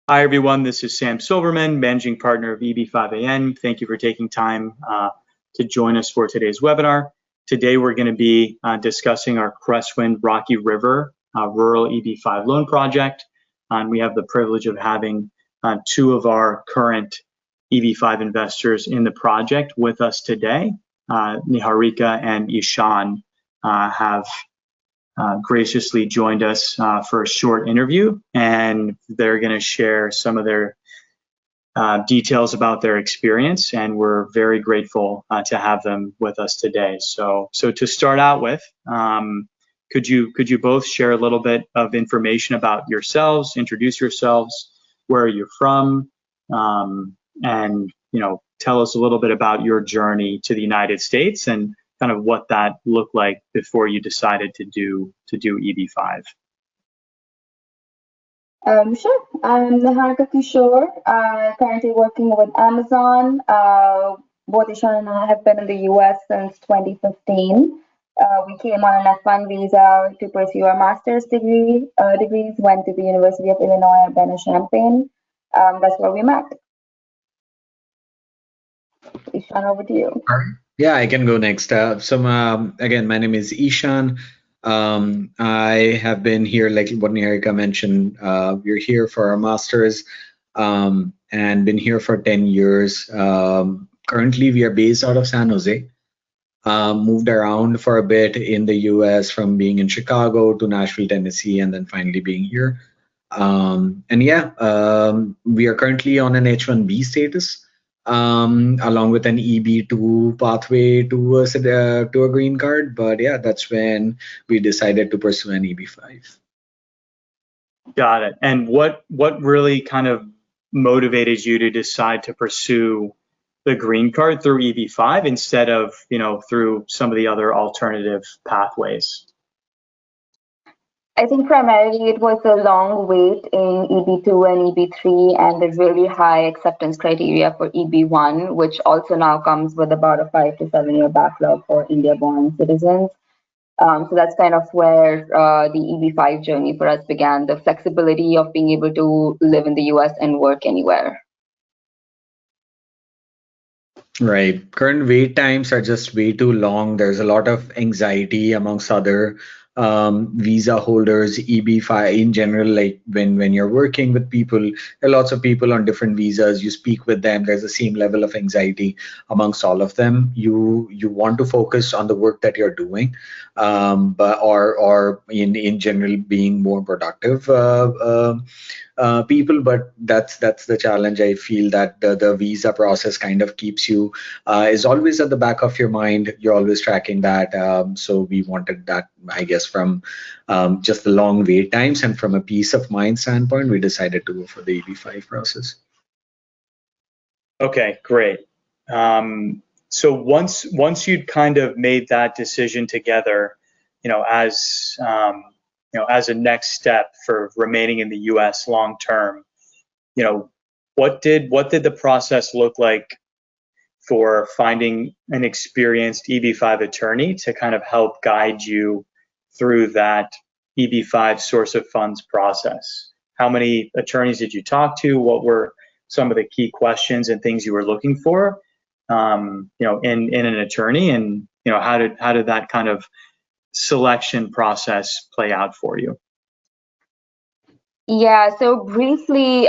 Hi, everyone. This is Sam Silverman, Managing Partner of EB5AN. Thank you for taking time to join us for today's webinar. Today, we're going to be discussing our Crestwind Rocky River Rural EB5 Loan Project. And we have the privilege of having two of our current EB5 investors in the project with us today. Niharika and Ishaan have graciously joined us for a short interview, and they're going to share some of their details about their experience, and we're very grateful to have them with us today. So to start out with, could you both share a little bit of information about yourselves, introduce yourselves, where you're from, and tell us a little bit about your journey to the United States and kind of what that looked like before you decided to do EB5. Sure. I'm Niharika currently working with Amazon. Both Ishaan and I have been in the US since 2015. We came on an F1 visa to pursue our master's degrees, went to the University of Illinois at Urbana-Champaign. That's where we met. Ishaan, over to you. Yeah, I can go next. Again, my name is Ishaan. I have been here, like what Niharika mentioned, we're here for our master's and been here for 10 years. Currently, we are based out of San Jose. Moved around for a bit in the US, from being in Chicago to Nashville, Tennessee, and then finally being here. We are currently on an H-1B status. Along with an EB2 pathway to a green card. But yeah, that's when we decided to pursue an EB5. Got it. And what really kind of motivated you to decide to pursue the green card through EB5 instead of, through some of the other alternative pathways? I think primarily it was a long wait in EB2 and EB3 and the really high acceptance criteria for EB1, which also now comes with about a 5 to 7 year backlog for India-born citizens. So that's kind of where the EB5 journey for us began, the flexibility of being able to live in the US and work anywhere. Right. Current wait times are just way too long. There's a lot of anxiety amongst other visa holders, EB5 in general. Like when you're working with people, there are lots of people on different visas. You speak with them. There's the same level of anxiety amongst all of them. You want to focus on the work that you're doing, or in general being more productive people. But that's the challenge. I feel that the visa process kind of keeps you is always at the back of your mind. You're always tracking that. So we wanted that, I guess, from just the long wait times and from a peace of mind standpoint, we decided to go for the EB5 process. Okay, great. So once you'd kind of made that decision together, as as a next step for remaining in the U.S. long term, what did the process look like for finding an experienced EB5 attorney to kind of help guide you through that EB5 source of funds process? How many attorneys did you talk to? What were some of the key questions and things you were looking for, in an attorney? And how did that kind of selection process play out for you? Yeah, so briefly,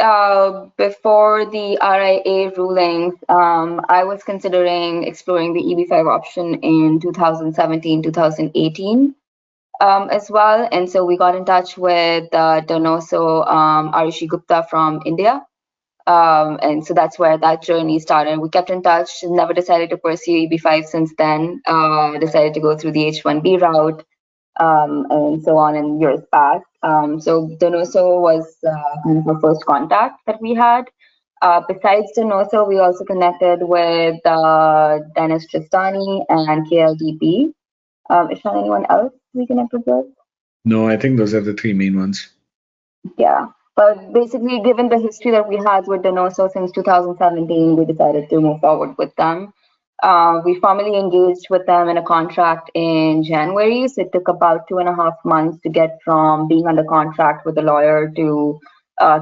before the RIA rulings, I was considering exploring the EB5 option in 2017, 2018 as well. And so we got in touch with Donoso Arishi Gupta from India. And so that's where that journey started. We kept in touch, never decided to pursue EB5 since then, decided to go through the H-1B route. And so on in years past. So Donoso was kind of our first contact that we had. Besides Donoso, we also connected with Dennis Tristani and KLDP. Is there anyone else we connected with? No, I think those are the three main ones. Yeah, but basically, given the history that we had with Donoso since 2017, we decided to move forward with them. We formally engaged with them in a contract in January, so it took about 2.5 months to get from being under contract with a lawyer to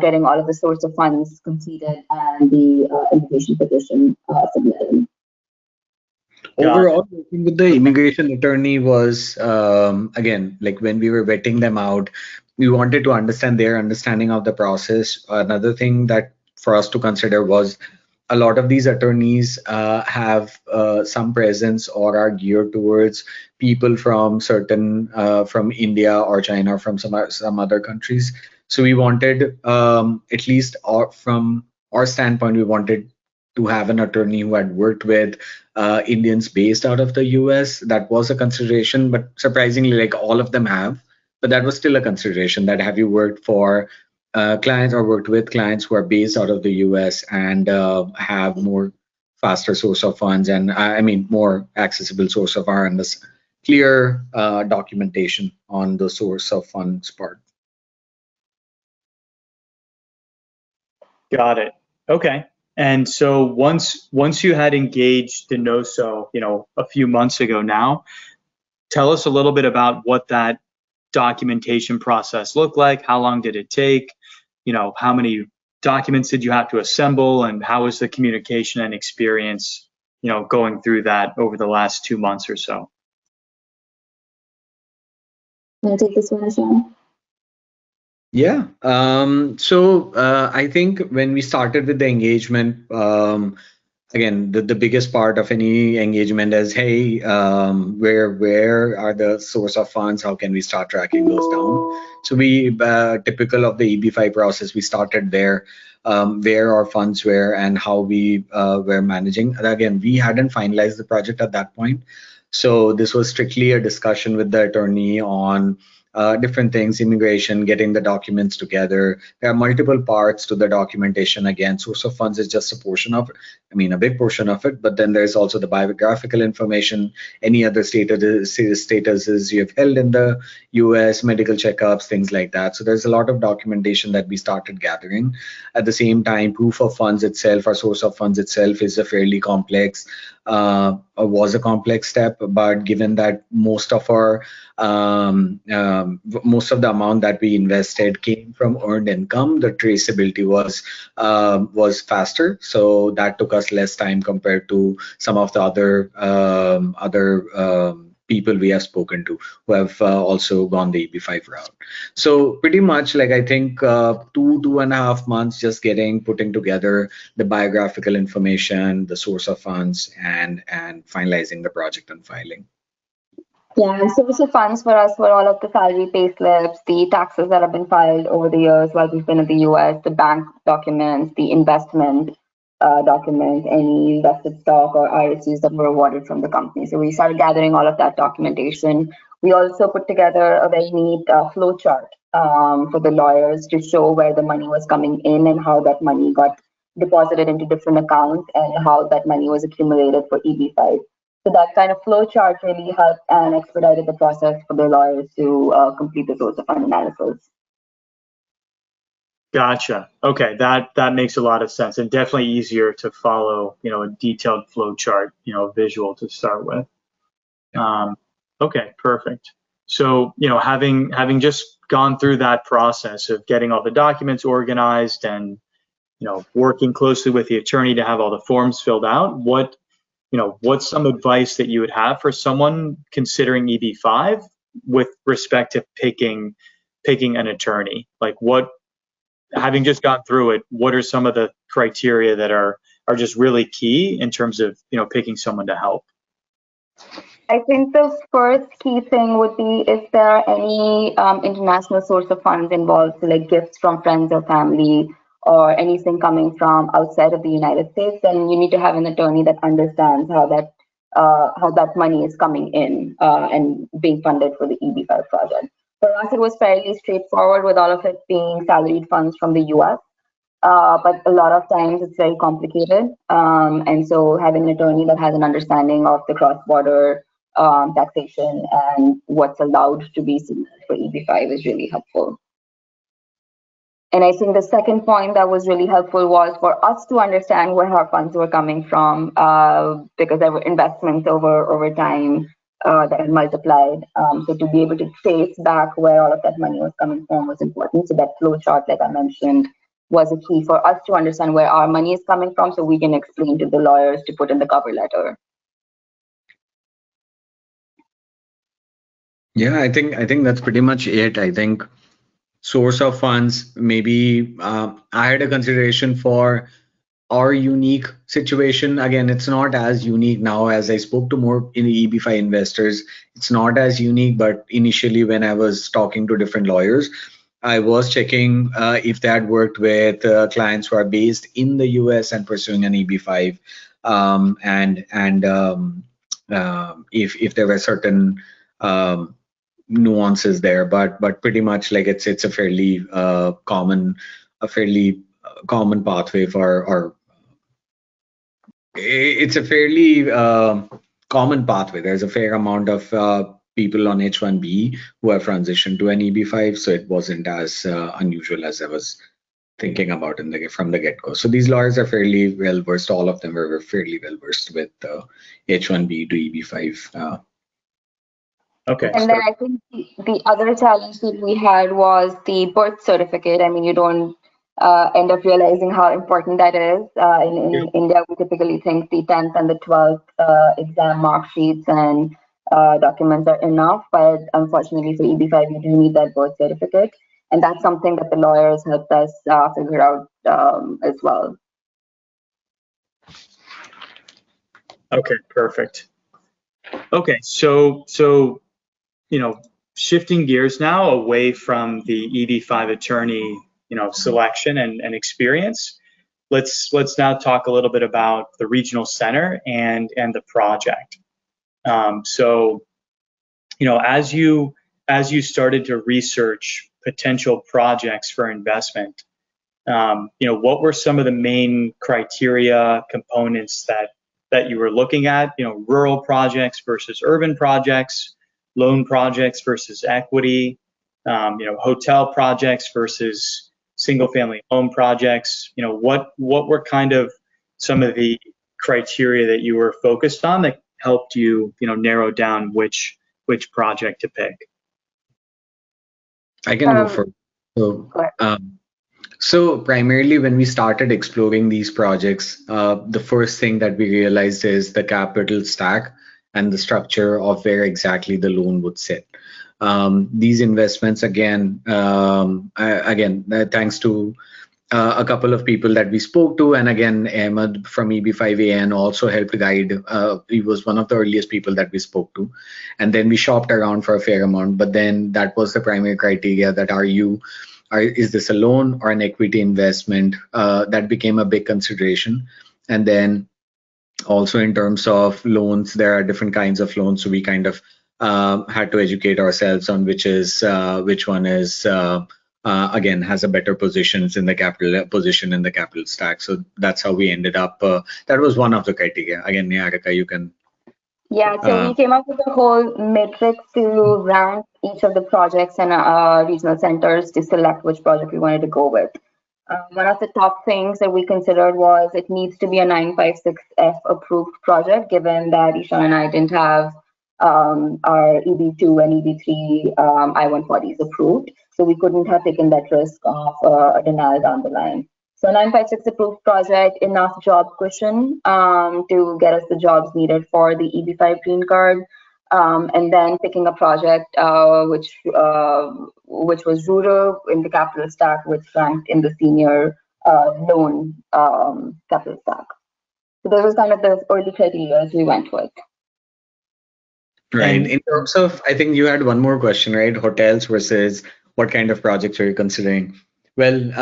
getting all of the source of funds completed and the immigration petition submitted. Overall, working with the immigration attorney was, again, like when we were vetting them out, we wanted to understand their understanding of the process. Another thing that for us to consider was a lot of these attorneys have some presence or are geared towards people from from India or China or from some other countries. So we wanted, at least from our standpoint, we wanted to have an attorney who had worked with Indians based out of the US. That was a consideration, but surprisingly, like all of them have. But that was still a consideration, that have you worked for clients or worked with clients who are based out of the US and have more faster source of funds and I mean more accessible source of funds and this clear documentation on the source of funds part. Got it. Okay. And so once you had engaged Denoso, a few months ago now, tell us a little bit about what that documentation process looked like. How long did it take? How many documents did you have to assemble, and how was the communication and experience, going through that over the last 2 months or so? Want to take this one, Ishaan? Yeah. So I think when we started with the engagement, again, the biggest part of any engagement is, hey, where are the source of funds? How can we start tracking those down? So we, typical of the EB-5 process, we started there, where our funds were and how we were managing. And again, we hadn't finalized the project at that point. So this was strictly a discussion with the attorney on different things, immigration, getting the documents together. There are multiple parts to the documentation. Again, source of funds is just a portion of it. I mean, a big portion of it, but then there's also the biographical information, any other statuses you have held in the US, medical checkups, things like that. So there's a lot of documentation that we started gathering. At the same time, proof of funds itself, or source of funds itself, is a fairly complex, was a complex step, but given that most of our most of the amount that we invested came from earned income, the traceability was faster. So that took us less time compared to some of the other people we have spoken to who have also gone the EB-5 route. So pretty much, like, I think 2.5 months just putting together the biographical information, the source of funds, and finalizing the project and filing. Yeah, and source of funds for us were all of the salary pay slips, the taxes that have been filed over the years while we've been in the US, the bank documents, the investment documents, any vested stock or RSUs that were awarded from the company. So we started gathering all of that documentation. We also put together a very neat flow chart for the lawyers to show where the money was coming in and how that money got deposited into different accounts and how that money was accumulated for EB-5. So that kind of flow chart really helped and expedited the process for the lawyers to complete the source of fund analysis. Gotcha. Okay, that makes a lot of sense, and definitely easier to follow, a detailed flow chart, visual to start with. Okay, perfect. So, having just gone through that process of getting all the documents organized and, working closely with the attorney to have all the forms filled out, what's some advice that you would have for someone considering EB-5 with respect to picking an attorney? Like, having just gone through it, what are some of the criteria that are just really key in terms of, picking someone to help? I think the first key thing would be if there are any international source of funds involved, so like gifts from friends or family, or anything coming from outside of the United States, then you need to have an attorney that understands how that money is coming in and being funded for the EB-5 project. For us, it was fairly straightforward, with all of it being salaried funds from the US. But a lot of times it's very complicated. And so having an attorney that has an understanding of the cross-border taxation and what's allowed to be submitted for EB-5 is really helpful. And I think the second point that was really helpful was for us to understand where our funds were coming from, because there were investments over time that had multiplied. So to be able to trace back where all of that money was coming from was important. So that flow chart, like I mentioned, was a key for us to understand where our money is coming from, so we can explain to the lawyers to put in the cover letter. Yeah, I think that's pretty much it. I think source of funds, maybe I had a consideration for our unique situation. Again, it's not as unique now as I spoke to more in EB5 investors. It's not as unique, but initially when I was talking to different lawyers, I was checking if they had worked with clients who are based in the US and pursuing an EB5, if there were certain nuances there, but pretty much like it's a fairly common pathway for, or it's a fairly common pathway. There's a fair amount of people on H1B who have transitioned to an EB5, so it wasn't as unusual as I was thinking about from the get-go. So these lawyers are fairly well versed. All of them were fairly well versed with H1B to EB5. Okay. And then I think the other challenge that we had was the birth certificate. I mean, you don't end up realizing how important that is. In India, we typically think the 10th and the 12th exam mark sheets and documents are enough, but unfortunately for EB5, you do need that birth certificate. And that's something that the lawyers helped us figure out as well. Okay, perfect. Okay, so shifting gears now away from the EB5 attorney, selection and experience. Let's now talk a little bit about the regional center and the project. So, as you started to research potential projects for investment, what were some of the main criteria, components that you were looking at? Rural projects versus urban projects, loan projects versus equity, hotel projects versus single-family home projects. What were kind of some of the criteria that you were focused on that helped you, narrow down which project to pick? I can go first. So primarily when we started exploring these projects, the first thing that we realized is the capital stack and the structure of where exactly the loan would sit. These investments, again, thanks to a couple of people that we spoke to, and again, Ahmed from EB5AN also helped guide. He was one of the earliest people that we spoke to, and then we shopped around for a fair amount. But then that was the primary criteria: that is this a loan or an equity investment? That became a big consideration. And then also in terms of loans, there are different kinds of loans, so we kind of had to educate ourselves on which one is again has a better positions in the capital stack. So that's how we ended up. That was one of the criteria. Again, Niharika, you can. Yeah, so we came up with a whole matrix to rank each of the projects and regional centers to select which project we wanted to go with. One of the top things that we considered was it needs to be a 956F approved project, given that Ishaan and I didn't have our EB2 and EB3 I-140s approved. So we couldn't have taken that risk of a denial down the line. So 956 approved project, enough job cushion to get us the jobs needed for the EB5 green card. And then picking a project which was rural in the capital stack, which ranked in the senior loan capital stack. So those were kind of the early criteria we went with. Right. In terms of, I think you had one more question, right? Hotels versus what kind of projects are you considering? Well,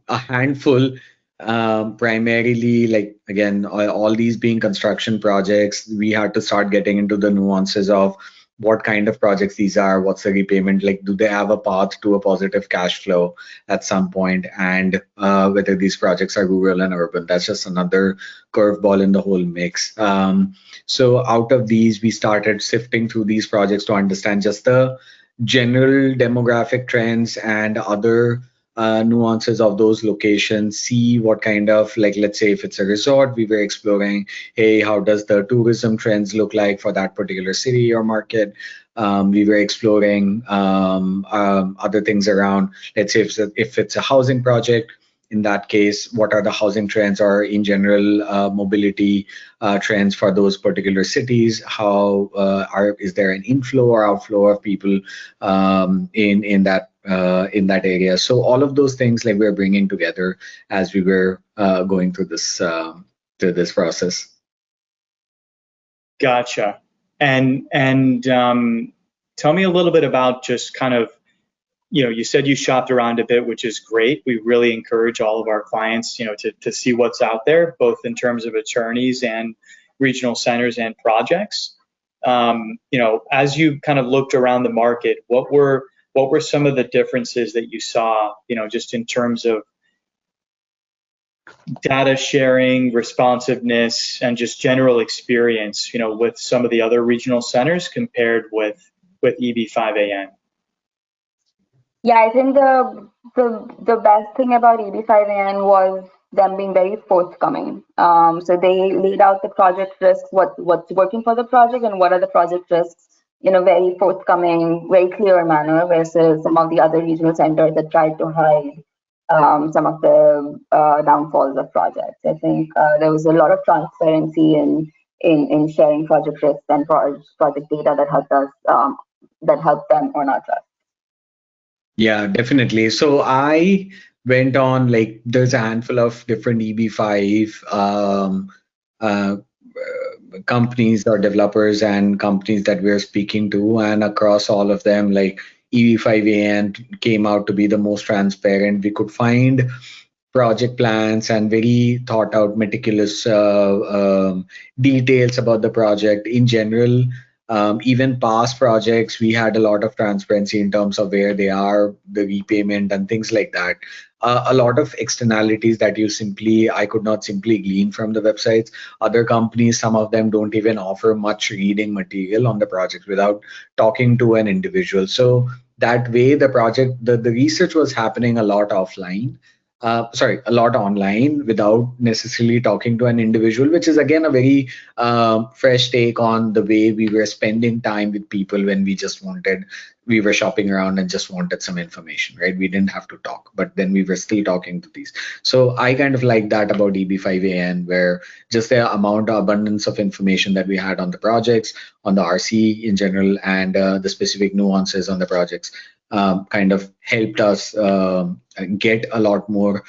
a handful, primarily, like, again, all these being construction projects, we had to start getting into the nuances of what kind of projects these are, what's the repayment, like, do they have a path to a positive cash flow at some point, and whether these projects are rural and urban. That's just another curveball in the whole mix. So out of these, we started sifting through these projects to understand just the general demographic trends and other nuances of those locations, see what kind of, like, let's say if it's a resort, we were exploring, hey, how does the tourism trends look like for that particular city or market? We were exploring other things around, let's say if it's a housing project, in that case, what are the housing trends or in general mobility trends for those particular cities? How is there an inflow or outflow of people in that area? So all of those things, like, we're bringing together as we were going through this process. Gotcha. And tell me a little bit about just kind of, you said you shopped around a bit, which is great. We really encourage all of our clients, to see what's out there, both in terms of attorneys and regional centers and projects. As you kind of looked around the market, what were some of the differences that you saw, just in terms of data sharing, responsiveness, and just general experience, with some of the other regional centers compared with EB5AN? Yeah, I think the best thing about EB5AN was them being very forthcoming. So they laid out the project risks, what's working for the project, and what are the project risks in a very forthcoming, very clear manner, versus some of the other regional centers that tried to hide some of the downfalls of projects. I think there was a lot of transparency in sharing project risks and project data that helped us, that helped them earn our trust. Yeah, definitely. So I went on, like, there's a handful of different EB5 companies or developers and companies that we're speaking to, and across all of them, like, EB5AN came out to be the most transparent. We could find project plans and very thought out, meticulous details about the project in general. Even past projects, we had a lot of transparency in terms of where they are, the repayment, and things like that. A lot of externalities that I could not simply glean from the websites. Other companies, some of them don't even offer much reading material on the project without talking to an individual. So that way, the research was happening a lot offline. A lot online without necessarily talking to an individual, which is again a very fresh take on the way we were spending time with people when we were shopping around and just wanted some information, right? We didn't have to talk, but then we were still talking to these. So I kind of like that about EB5AN, where just the abundance of information that we had on the projects, on the RC in general, and the specific nuances on the projects kind of helped us get a lot more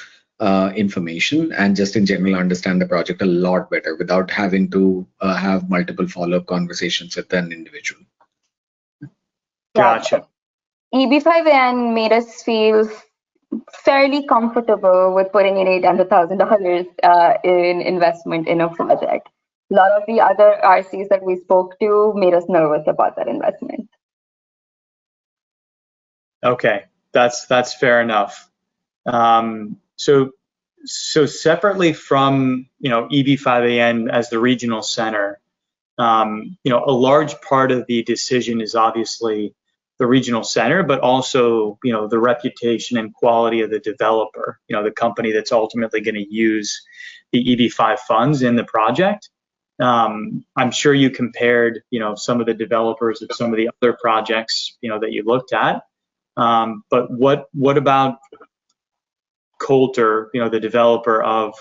information and just in general understand the project a lot better without having to have multiple follow-up conversations with an individual. Gotcha. EB5AN made us feel fairly comfortable with putting in $800,000 in investment in a project. A lot of the other RCs that we spoke to made us nervous about that investment. Okay, that's fair enough. So separately from EB5AN as the regional center, a large part of the decision is obviously the regional center, but also the reputation and quality of the developer, the company that's ultimately going to use the EB5 funds in the project. I'm sure you compared some of the developers of some of the other projects that you looked at. But what about Coulter, the developer of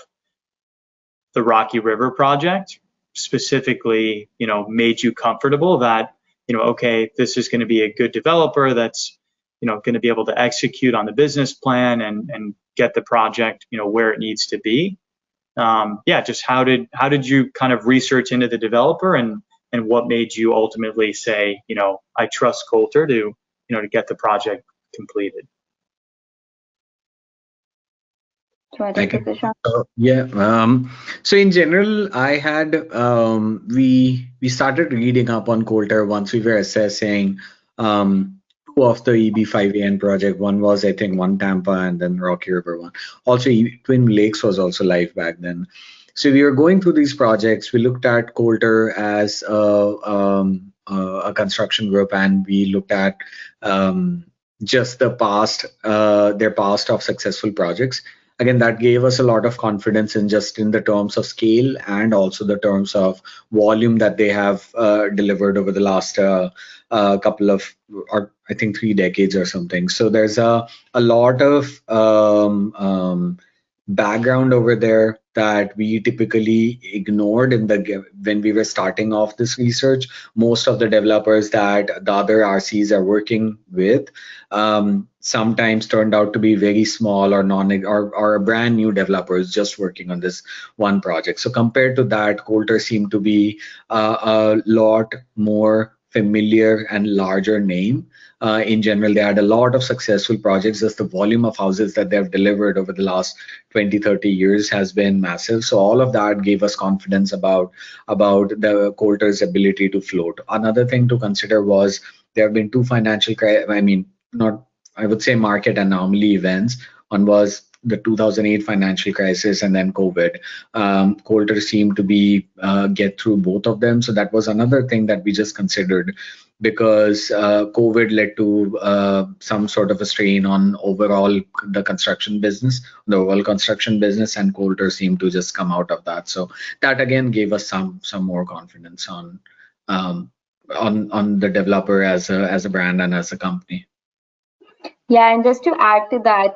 the Rocky River project, specifically, made you comfortable that, okay, this is going to be a good developer that's, going to be able to execute on the business plan and get the project, where it needs to be? Just how did you kind of research into the developer, and what made you ultimately say, I trust Coulter to get the project completed? So in general, I had we started reading up on Coulter once we were assessing two of the EB5AN project. One was, I think, one Tampa, and then Rocky River one. Also, Twin Lakes was also live back then. So we were going through these projects. We looked at Coulter as a construction group, and we looked at just the past, their past of successful projects. Again, that gave us a lot of confidence in just in the terms of scale and also the terms of volume that they have delivered over the last couple of, or I think 3 decades or something. So there's a lot of background over there that we typically ignored in the when we were starting off this research. Most of the developers that the other RCs are working with sometimes turned out to be very small or or brand new developers just working on this one project. So compared to that, Coulter seemed to be a lot more familiar and larger name. In general, they had a lot of successful projects. Just the volume of houses that they've delivered over the last 20, 30 years has been massive. So all of that gave us confidence about the Coulter's ability to float. Another thing to consider was there have been 2 financial, I would say market anomaly events. One was the 2008 financial crisis and then COVID. Coulter seemed to be get through both of them. So that was another thing that we just considered, because COVID led to some sort of a strain on overall the construction business, the overall construction business, and Coulter seemed to just come out of that. So that again gave us some more confidence on the developer as a brand and as a company. Yeah, and just to add to that,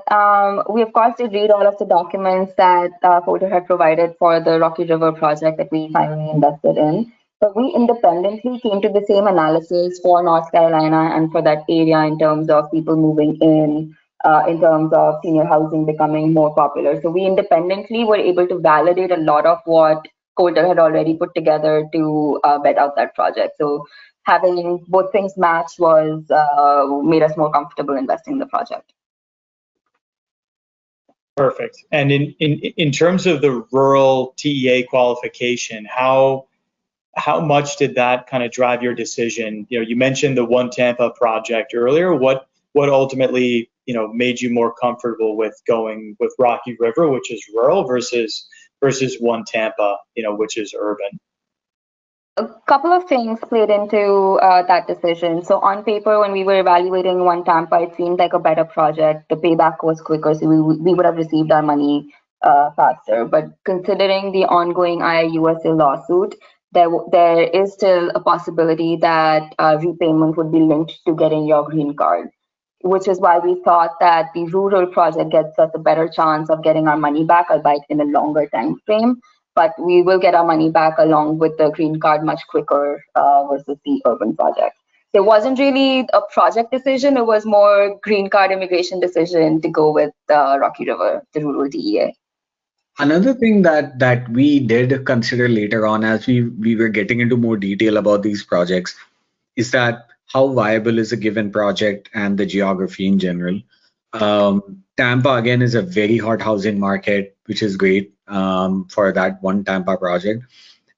we of course did read all of the documents that Coulter had provided for the Rocky River project that we finally invested in. But we independently came to the same analysis for North Carolina and for that area in terms of people moving in terms of senior housing becoming more popular. So we independently were able to validate a lot of what Coulter had already put together to vet out that project. So having both things match was made us more comfortable investing in the project. Perfect. And in terms of the rural TEA qualification, how much did that kind of drive your decision? You know, you mentioned the One Tampa project earlier. What ultimately, you know, made you more comfortable with going with Rocky River, which is rural, versus One Tampa, you know, which is urban? A couple of things played into that decision. So on paper, when we were evaluating One Tampa, it seemed like a better project. The payback was quicker, so we would have received our money faster. But considering the ongoing IIUSA lawsuit, there is still a possibility that repayment would be linked to getting your green card, which is why we thought that the rural project gets us a better chance of getting our money back, albeit in a longer time frame. But we will get our money back along with the green card much quicker versus the urban project. There wasn't really a project decision, it was more green card immigration decision to go with Rocky River, the rural TEA. Another thing that we did consider later on as we were getting into more detail about these projects is that how viable is a given project and the geography in general. Tampa again is a very hot housing market, which is great for that One Tampa project.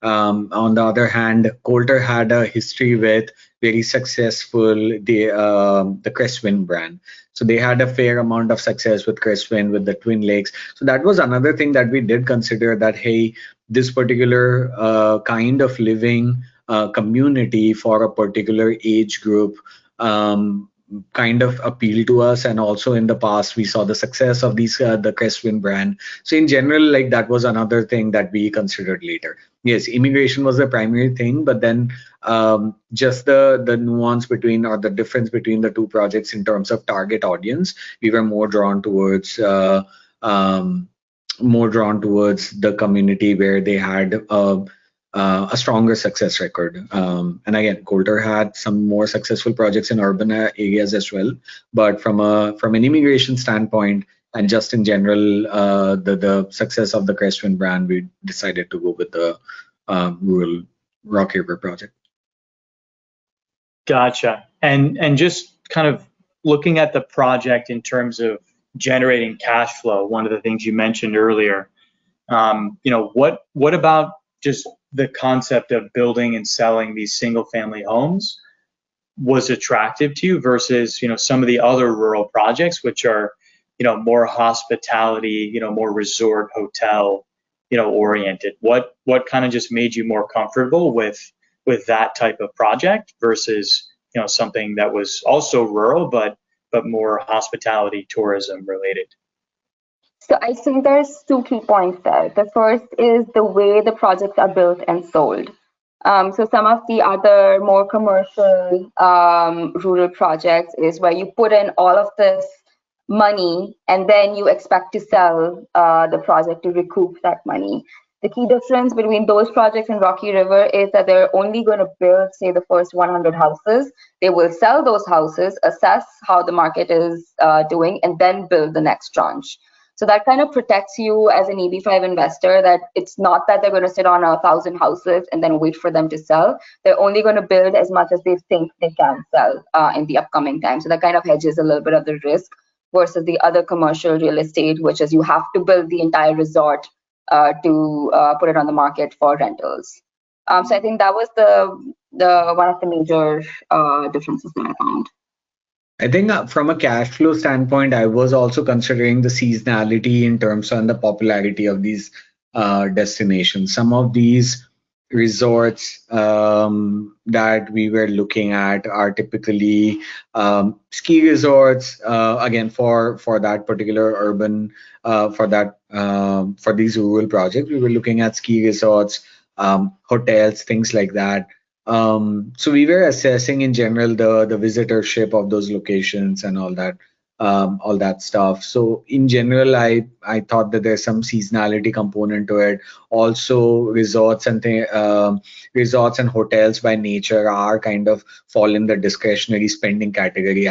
On the other hand, Coulter had a history with very successful the Crestwind brand. So they had a fair amount of success with Crestwind, with the Twin Lakes. So that was another thing that we did consider, that hey, this particular kind of living community for a particular age group kind of appeal to us. And also in the past we saw the success of these the Crestwind brand. So in general, like, that was another thing that we considered later. Yes, immigration was the primary thing, but then just the nuance between, or the difference between the 2 projects in terms of target audience, we were more drawn towards the community where they had a stronger success record. And again, Coulter had some more successful projects in urban areas as well. But from an immigration standpoint and just in general, the success of the Crestwind brand, we decided to go with the rural Rocky River project. Gotcha. And just kind of looking at the project in terms of generating cash flow, one of the things you mentioned earlier, you know, what about just the concept of building and selling these single family homes was attractive to you versus, you know, some of the other rural projects, which are, you know, more hospitality, you know, more resort hotel, you know, oriented? What kind of just made you more comfortable with that type of project versus, you know, something that was also rural, but but more hospitality tourism related? So I think there's two key points there. The first is the way the projects are built and sold. So some of the other more commercial rural projects is where you put in all of this money and then you expect to sell the project to recoup that money. The key difference between those projects and Rocky River is that they're only going to build, say, the first 100 houses. They will sell those houses, assess how the market is doing, and then build the next tranche. So that kind of protects you as an EB5 investor, that it's not that they're going to sit on 1,000 houses and then wait for them to sell. They're only going to build as much as they think they can sell in the upcoming time. So that kind of hedges a little bit of the risk versus the other commercial real estate, which is you have to build the entire resort to put it on the market for rentals. So I think that was the one of the major differences that I found. I think from a cash flow standpoint, I was also considering the seasonality in terms of the popularity of these destinations. Some of these resorts that we were looking at are typically ski resorts. Again, for that particular urban, for these rural projects, we were looking at ski resorts, hotels, things like that. So we were assessing in general the visitorship of those locations and all that stuff. So in general, I thought that there's some seasonality component to it. Also, resorts and hotels by nature are kind of fall in the discretionary spending category.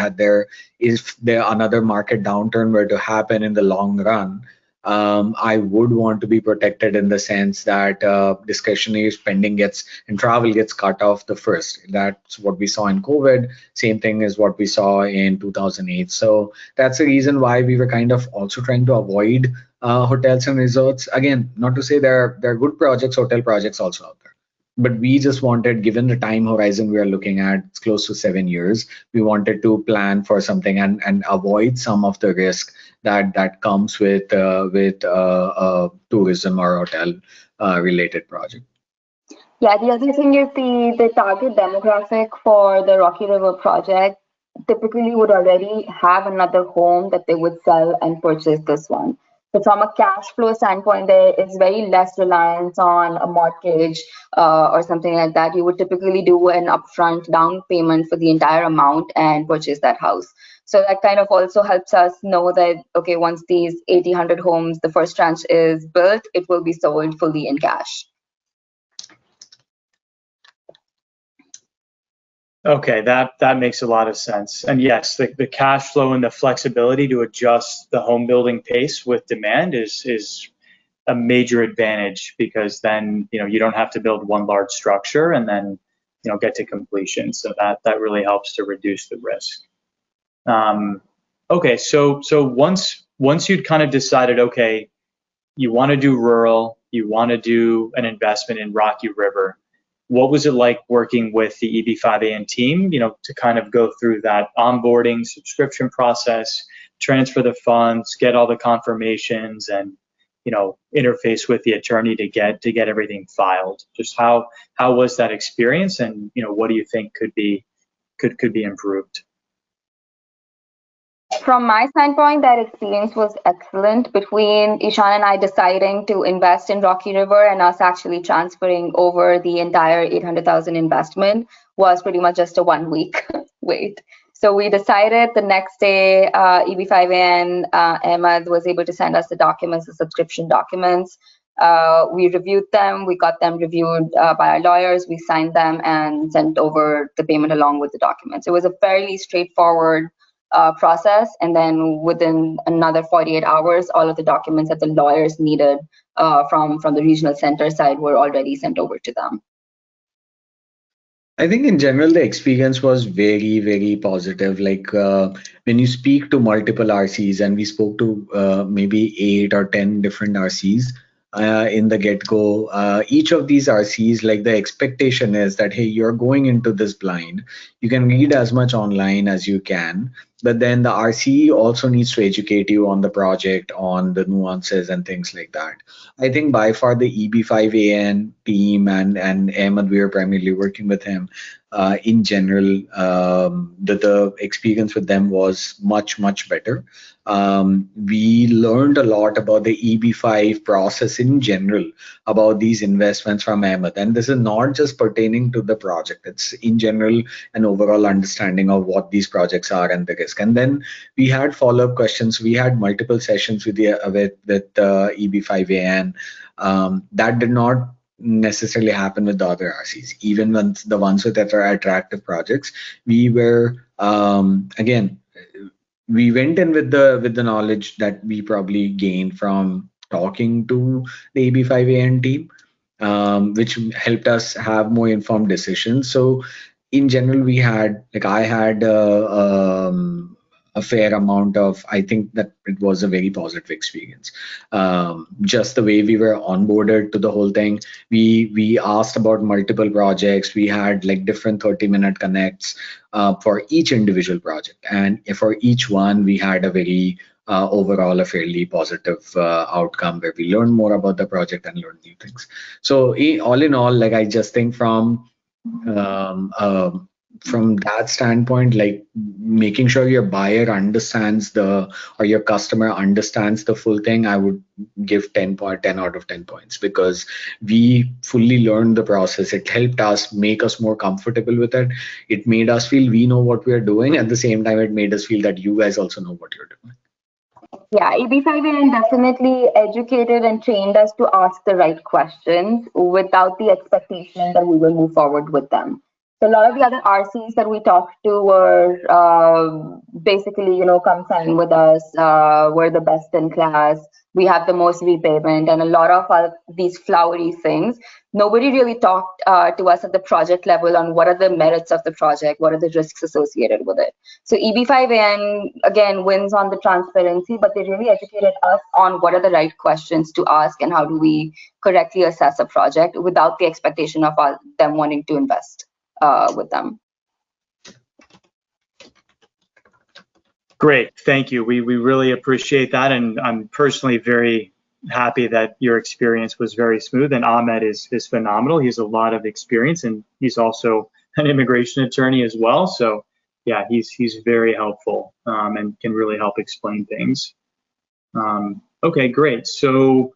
If there another market downturn were to happen in the long run, I would want to be protected in the sense that discretionary spending and travel gets cut off the first. That's what we saw in COVID. Same thing is what we saw in 2008. So that's the reason why we were kind of also trying to avoid hotels and resorts. Again, not to say there are good projects, hotel projects also out there. But we just wanted, given the time horizon we are looking at, it's close to 7 years, we wanted to plan for something and avoid some of the risk that comes with tourism or hotel related project. Yeah, the other thing is the target demographic for the Rocky River project typically would already have another home that they would sell and purchase this one. So from a cash flow standpoint, there is very less reliance on a mortgage or something like that. You would typically do an upfront down payment for the entire amount and purchase that house. So that kind of also helps us know that, okay, once these 1,800 homes, the first tranche is built, it will be sold fully in cash. Okay, that makes a lot of sense. And yes, the cash flow and the flexibility to adjust the home building pace with demand is a major advantage, because then you don't have to build one large structure and then get to completion. So that really helps to reduce the risk. Okay, so once you'd kind of decided, okay, you want to do rural, you want to do an investment in Rocky River, what was it like working with the EB5AN team, to kind of go through that onboarding subscription process, transfer the funds, get all the confirmations, and interface with the attorney to get everything filed? Just how was that experience, and what do you think could be improved? From my standpoint, that experience was excellent. Between Ishaan and I deciding to invest in Rocky River and us actually transferring over the entire 800,000 investment was pretty much just a 1 week wait. So we decided the next day, EB5AN, Ahmed was able to send us the documents, the subscription documents. We reviewed them, we got them reviewed by our lawyers, we signed them and sent over the payment along with the documents. It was a fairly straightforward process, and then within another 48 hours, all of the documents that the lawyers needed from the regional center side were already sent over to them. I think in general, the experience was very, very positive. Like when you speak to multiple RCs, and we spoke to maybe 8 or 10 different RCs in the get-go, each of these RCs, like the expectation is that, hey, you're going into this blind. You can read as much online as you can. but then the RCE also needs to educate you on the project, on the nuances and things like that. I think by far the EB5AN team and Ahmed, we are primarily working with him. In general, the experience with them was much better. We learned a lot about the EB5 process in general, about these investments from Ahmed. And this is not just pertaining to the project, it's in general an overall understanding of what these projects are and the risk. And then we had follow-up questions. We had multiple sessions with EB5AN. That did not necessarily happen with the other RCs. Even when the ones with that are attractive projects, we were again, we went in with the knowledge that we probably gained from talking to the EB5AN team, which helped us have more informed decisions. So in general, we had, like, I had a fair amount of, I think that it was a very positive experience. Just the way we were onboarded to the whole thing, we asked about multiple projects. We had like different 30-minute connects for each individual project, and for each one we had a very overall a fairly positive outcome where we learned more about the project and learned new things. So all in all, like, I just think from that standpoint, like making sure your buyer understands or your customer understands the full thing, I would give 10 out of 10 points, because we fully learned the process. It helped us, make us more comfortable with it. It made us feel we know what we are doing. At the same time, it made us feel that you guys also know what you're doing. Yeah, EB5AN definitely educated and trained us to ask the right questions without the expectation that we will move forward with them. So a lot of the other RCs that we talked to were basically, come sign with us. We're the best in class. We have the most repayment, and a lot of these flowery things. Nobody really talked to us at the project level on what are the merits of the project, what are the risks associated with it. So EB5AN, again, wins on the transparency, but they really educated us on what are the right questions to ask and how do we correctly assess a project without the expectation of them wanting to invest with them. Great, thank you. We really appreciate that, and I'm personally very happy that your experience was very smooth. And Ahmed is phenomenal. He has a lot of experience, and he's also an immigration attorney as well. So yeah, he's very helpful and can really help explain things. Okay, great. So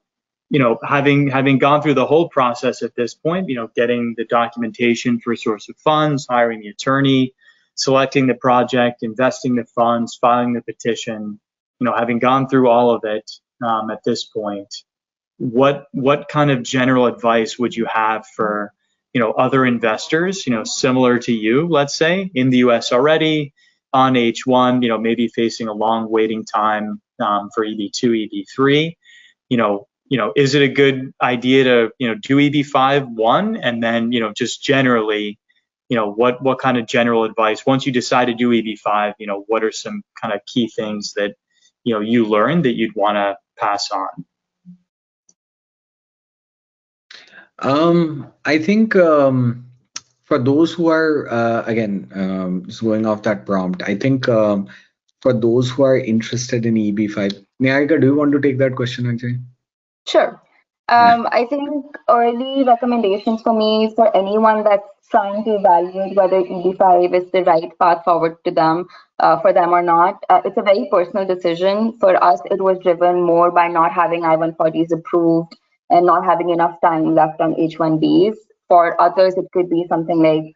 having gone through the whole process at this point, getting the documentation for source of funds, hiring the attorney, selecting the project, investing the funds, filing the petition, having gone through all of it at this point, what kind of general advice would you have for other investors, similar to you, let's say, in the US already, on H1, maybe facing a long waiting time for EB2, EB3, is it a good idea to do EB5 and then just generally, what kind of general advice, once you decide to do EB5, what are some kind of key things that you learned that you'd want to pass on? I think for those who are again just going off that prompt, I think for those who are interested in EB5, Niharika, do you want to take that question actually? Sure. I think early recommendations for me, for anyone that's trying to evaluate whether EB5 is the right path forward to them, for them or not, it's a very personal decision. For us, it was driven more by not having I-140s approved and not having enough time left on H-1Bs. For others, it could be something like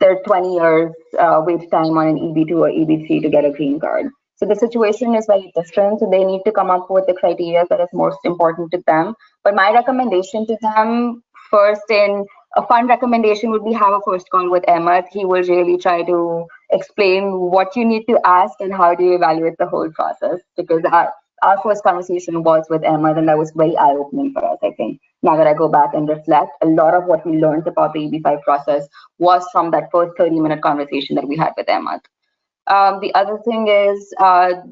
there's 20 years wait time on an EB2 or EB3 to get a green card. So the situation is very different. So they need to come up with the criteria that is most important to them. But my recommendation to them, first, in a fun recommendation would be have a first call with Ahmed. He will really try to explain what you need to ask and how do you evaluate the whole process. Because our first conversation was with Ahmed, and that was very eye-opening for us, I think. Now that I go back and reflect, a lot of what we learned about the EB5 process was from that first 30-minute conversation that we had with Ahmed. The other thing is, I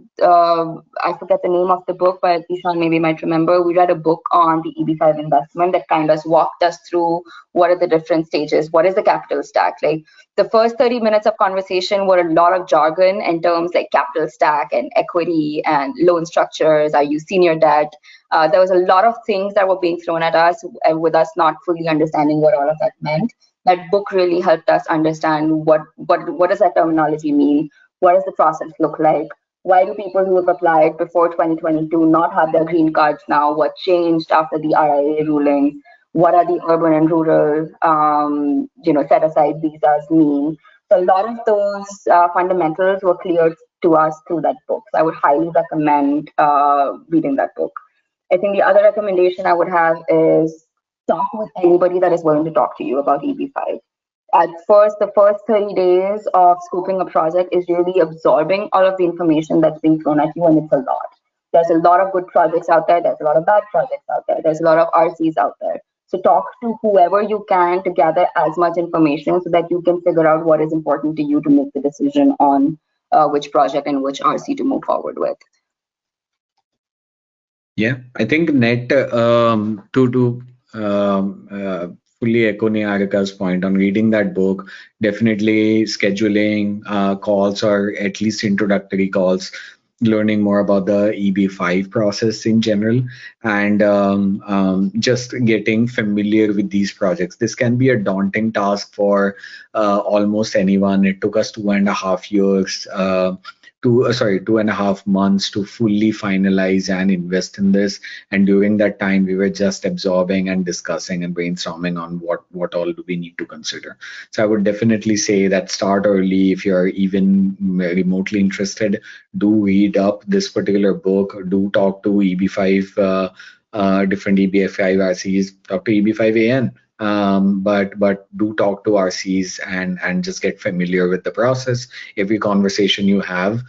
forget the name of the book, but Ishaan maybe might remember. We read a book on the EB5 investment that kind of walked us through what are the different stages, what is the capital stack. Like the first 30 minutes of conversation were a lot of jargon and terms like capital stack and equity and loan structures. Are you senior debt? There was a lot of things that were being thrown at us, with us not fully understanding what all of that meant. That book really helped us understand what does that terminology mean? What does the process look like? Why do people who have applied before 2022 not have their green cards now? What changed after the RIA rulings? What are the urban and rural, set aside visas mean? So a lot of those fundamentals were cleared to us through that book. So I would highly recommend reading that book. I think the other recommendation I would have is talk with anybody that is willing to talk to you about EB5. At first, the first 30 days of scoping a project is really absorbing all of the information that's being thrown at you, and it's a lot. There's a lot of good projects out there. There's a lot of bad projects out there. There's a lot of RCs out there. So talk to whoever you can to gather as much information so that you can figure out what is important to you to make the decision on which project and which RC to move forward with. Yeah, I think net fully echo Niharika's point on reading that book, definitely scheduling calls or at least introductory calls, learning more about the EB5 process in general, and just getting familiar with these projects. This can be a daunting task for almost anyone. It took us 2.5 years. 2.5 months to fully finalize and invest in this, and during that time we were just absorbing and discussing and brainstorming on what all do we need to consider. So I would definitely say that start early. If you're even remotely interested, do read up this particular book, do talk to EB5 different EB5 RCs, talk to EB5AN. But do talk to RCs and just get familiar with the process. Every conversation you have,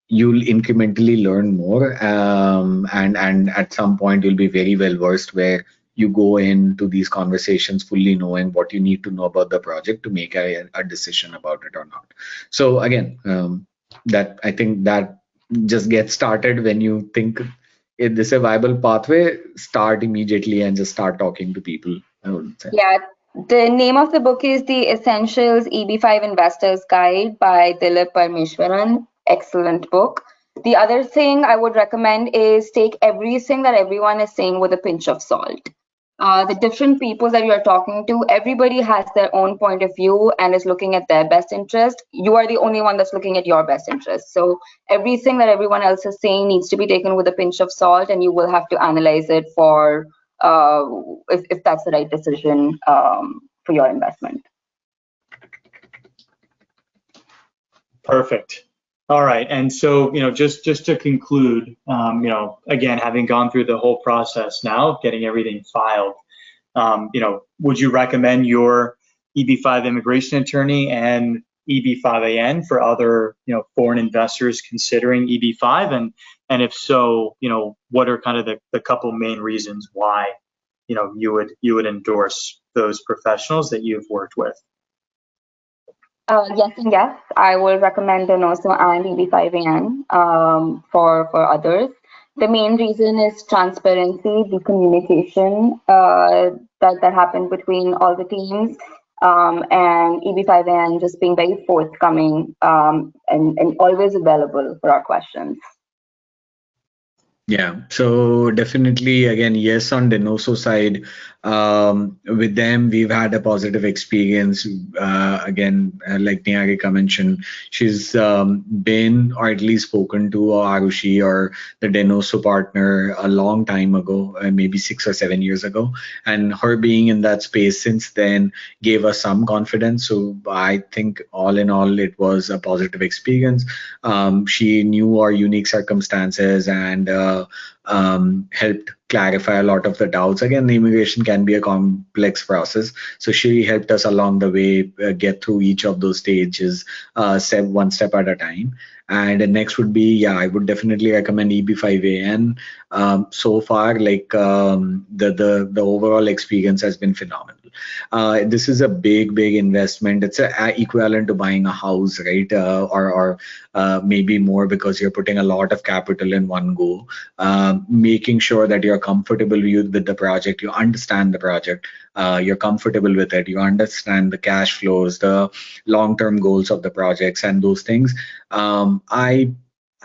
you'll incrementally learn more, and at some point you'll be very well versed where you go into these conversations fully knowing what you need to know about the project to make a decision about it or not. So again, that I think that just get started when you think is this a viable pathway, start immediately and just start talking to people, I would say. Yeah, the name of the book is The Essentials EB5 Investors Guide by Dilip Parmeshwaran. Excellent book. The other thing I would recommend is take everything that everyone is saying with a pinch of salt. The different people that you are talking to, everybody has their own point of view and is looking at their best interest. You are the only one that's looking at your best interest. So everything that everyone else is saying needs to be taken with a pinch of salt, and you will have to analyze it for if that's the right decision for your investment. Perfect. All right. And so, just to conclude, again, having gone through the whole process now of getting everything filed, would you recommend your EB5 immigration attorney and EB5AN for other, foreign investors considering EB5? And if so, what are kind of the couple main reasons why, you would endorse those professionals that you've worked with? Yes and yes. I will recommend Denoso and EB5AN for others. The main reason is transparency, the communication that happened between all the teams, and EB5AN just being very forthcoming and always available for our questions. Yeah, so definitely, again, yes, on Denoso side, with them, we've had a positive experience. Again, like Niharika mentioned, she's been or at least spoken to Arushi or the Denoso partner a long time ago, maybe 6 or 7 years ago. And her being in that space since then gave us some confidence. So I think all in all, it was a positive experience. She knew our unique circumstances and helped clarify a lot of the doubts. Again, the immigration can be a complex process, so she helped us along the way get through each of those stages, one step at a time. And the next would be, yeah, I would definitely recommend EB5AN. So far, like the overall experience has been phenomenal. This is a big investment. It's equivalent to buying a house, right? Or maybe more, because you're putting a lot of capital in one go. Making sure that you're comfortable with the project, you understand the project, you're comfortable with it, you understand the cash flows, the long-term goals of the projects, and those things.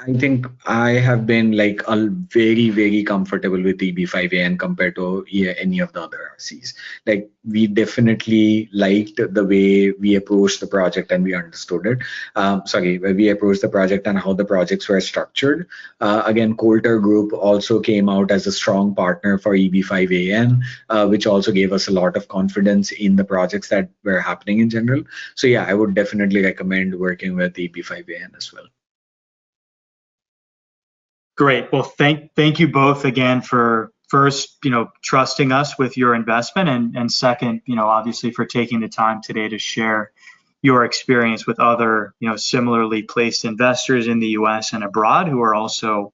I think I have been like very comfortable with EB5AN compared to any of the other RCs. Like, we definitely liked the way we approached the project and we understood it. We approached the project and how the projects were structured. Again, Coulter Group also came out as a strong partner for EB5AN, which also gave us a lot of confidence in the projects that were happening in general. So yeah, I would definitely recommend working with EB5AN as well. Great. Well, thank you both again for first, trusting us with your investment, and second, obviously for taking the time today to share your experience with other, similarly placed investors in the US and abroad who are also,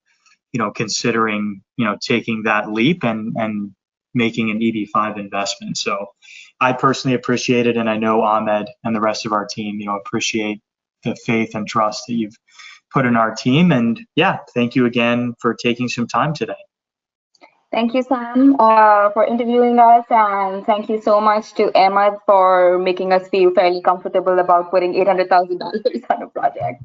considering, taking that leap and making an EB5 investment. So I personally appreciate it, and I know Ahmed and the rest of our team, appreciate the faith and trust that you've put in our team. And yeah, thank you again for taking some time today. Thank you, Sam, for interviewing us, and thank you so much to Ahmed for making us feel fairly comfortable about putting $800,000 on a project.